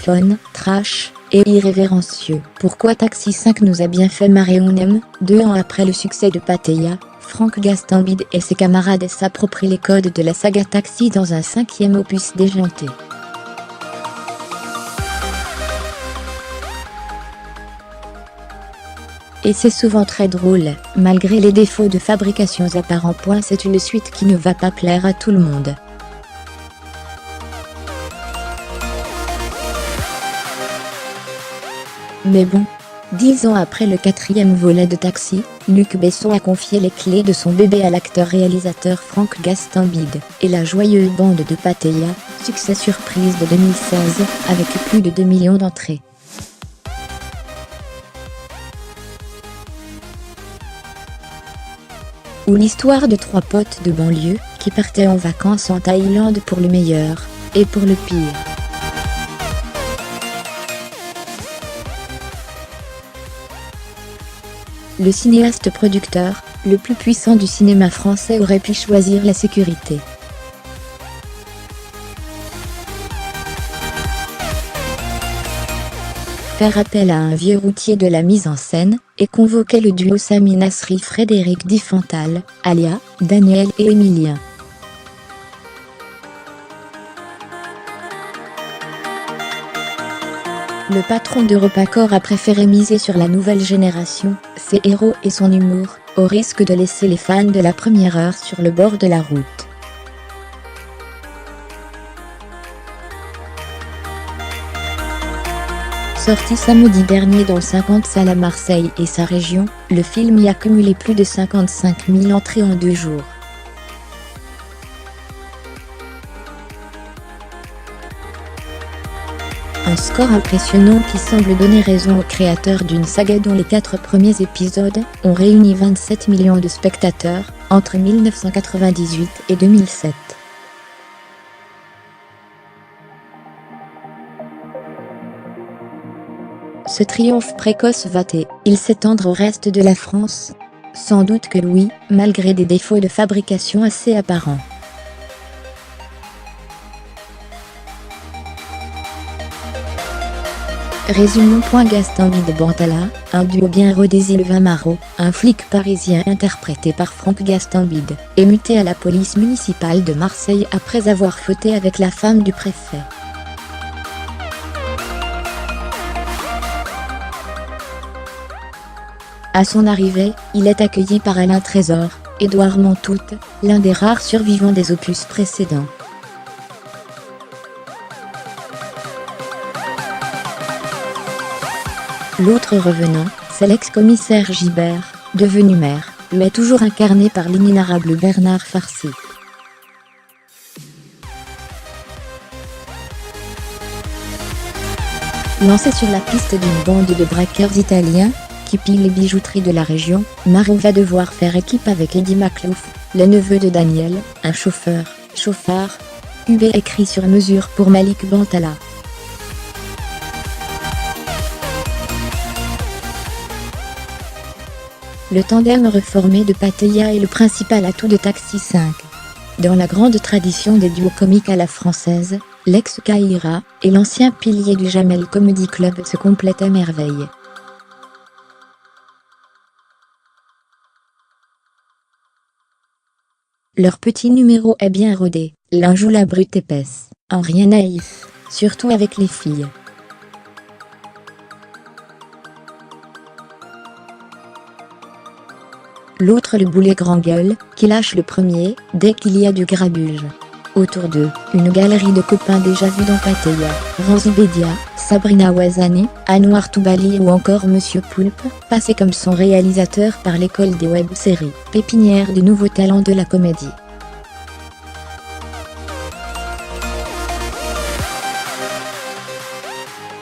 anglophone, trash et irrévérencieux. Pourquoi Taxi 5 nous a bien fait marrer, on aime. 2 ans après le succès de Pattaya, Franck Gastambide et ses camarades s'approprient les codes de la saga Taxi dans un 5e opus déjanté. Et c'est souvent très drôle, malgré les défauts de fabrication apparents. C'est une suite qui ne va pas plaire à tout le monde. Mais bon, 10 ans après le 4e volet de Taxi, Luc Besson a confié les clés de son bébé à l'acteur-réalisateur Franck Gastambide, et la joyeuse bande de Pattaya, succès surprise de 2016, avec plus de 2 millions d'entrées. Ou l'histoire de 3 potes de banlieue, qui partaient en vacances en Thaïlande pour le meilleur, et pour le pire. Le cinéaste-producteur, le plus puissant du cinéma français, aurait pu choisir la sécurité. Faire appel à un vieux routier de la mise en scène, et convoquer le duo Sami Nasri-Frédéric Diffental, alias Daniel et Emilien. Le patron d'Europacorp a préféré miser sur la nouvelle génération, ses héros et son humour, au risque de laisser les fans de la première heure sur le bord de la route. Sorti samedi dernier dans 50 salles à Marseille et sa région, le film y a cumulé plus de 55 000 entrées en 2 jours. Un score impressionnant qui semble donner raison aux créateurs d'une saga dont les 4 premiers épisodes ont réuni 27 millions de spectateurs, entre 1998 et 2007. Ce triomphe précoce va-t-il s'étendre au reste de la France? Sans doute que oui, malgré des défauts de fabrication assez apparents. Résumons. Gastambide Bantala, un duo bien rodé. Sylvain Marot, un flic parisien interprété par Franck Gastambide, est muté à la police municipale de Marseille après avoir flotté avec la femme du préfet. À son arrivée, il est accueilli par Alain Trésor, Édouard Mantout, l'un des rares survivants des opus précédents. L'autre revenant, c'est l'ex-commissaire Gibert, devenu maire, mais toujours incarné par l'inénarrable Bernard Farcy. Lancé sur la piste d'une bande de braqueurs italiens, qui pillent les bijouteries de la région, Marot va devoir faire équipe avec Eddie Maclouf, le neveu de Daniel, un chauffard, UB écrit sur mesure pour Malik Bantala. Le tandem reformé de Pattaya est le principal atout de Taxi 5. Dans la grande tradition des duos comiques à la française, l'ex-Kahira et l'ancien pilier du Jamel Comedy Club se complètent à merveille. Leur petit numéro est bien rodé, l'un joue la brute épaisse, un rien naïf, surtout avec les filles. L'autre le boulet grand gueule, qui lâche le premier, dès qu'il y a du grabuge. Autour d'eux, une galerie de copains déjà vus dans Pattaya, Ranzy Bedia, Sabrina Ouazani, Anouar Toubali ou encore Monsieur Poulpe, passé comme son réalisateur par l'école des web-séries, pépinière de nouveaux talents de la comédie.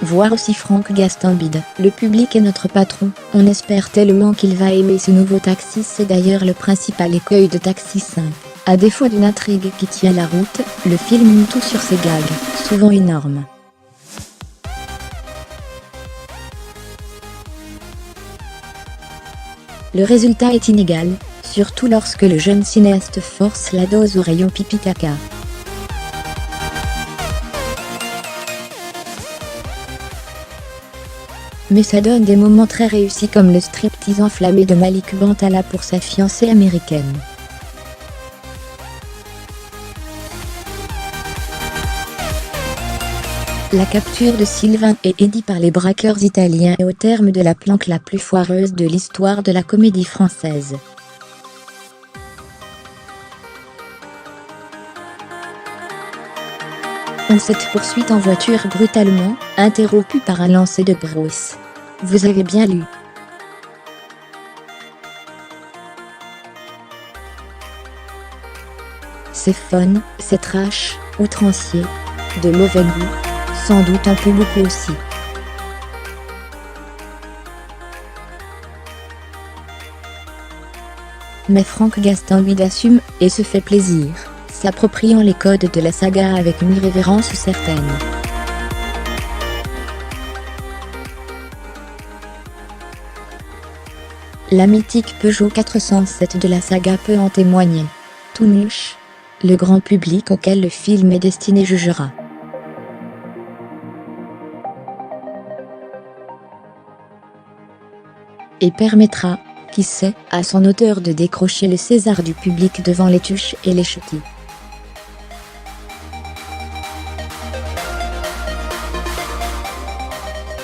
Voir aussi Franck Gastambide. Le public est notre patron, on espère tellement qu'il va aimer ce nouveau Taxi. C'est d'ailleurs le principal écueil de Taxi 5. À défaut d'une intrigue qui tient la route, le film mine tout sur ses gags, souvent énormes. Le résultat est inégal, surtout lorsque le jeune cinéaste force la dose au rayon pipi caca. Mais ça donne des moments très réussis comme le striptease enflammé de Malik Bantala pour sa fiancée américaine. La capture de Sylvain et Eddie par les braqueurs italiens est au terme de la planque la plus foireuse de l'histoire de la comédie française. Cette poursuite en voiture brutalement interrompue par un lancer de brousse. Vous avez bien lu. C'est fun, c'est trash, outrancier, de mauvais goût, sans doute un peu beaucoup aussi. Mais Franck Gastambide assume et se fait plaisir, s'appropriant les codes de la saga avec une irrévérence certaine. La mythique Peugeot 407 de la saga peut en témoigner. Tout nuche, le grand public auquel le film est destiné jugera. Et permettra, qui sait, à son auteur de décrocher le César du public devant les Tuches et les Chutty.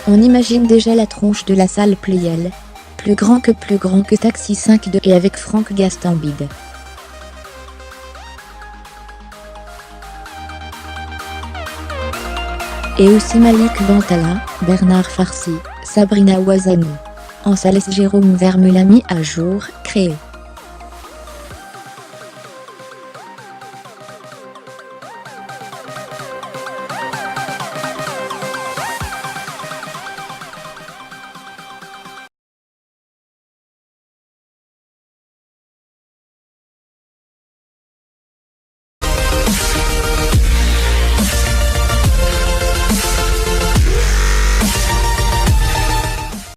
On imagine déjà la tronche de la salle Pleyel, plus grand que Taxi 5 et avec Franck Gastambide. Et aussi Malik Bantala, Bernard Farcy, Sabrina Ouazani. En salle Jérôme Vermeulen mis à jour, créé.